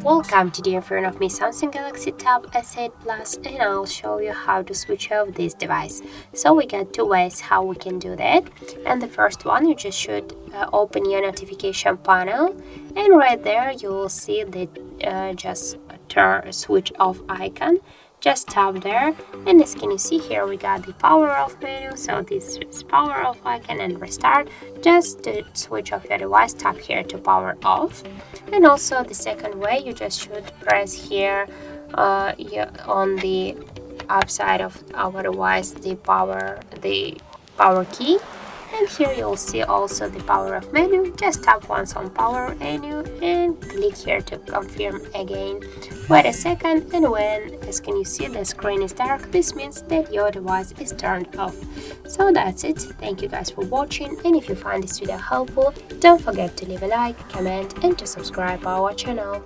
Welcome today in front of me Samsung Galaxy Tab S8 Plus, and I'll show you how to switch off this device. So we got two ways how we can do that, and the first one, you just should open your notification panel, and right there you will see the just turn switch off icon. Just tap there, and as can you see here, we got the power off menu. So this is power off icon and restart. Just to switch off your device, tap here to power off. And also the second way, you just should press here on the upside of our device the power key, and here you'll see also the power off menu. Just tap once on power menu and click here to confirm again. Wait a second, and when, as can you see, the screen is dark, this means that your device is turned off. So that's it. Thank you guys for watching, and if you find this video helpful, don't forget to leave a like, comment and to subscribe our channel.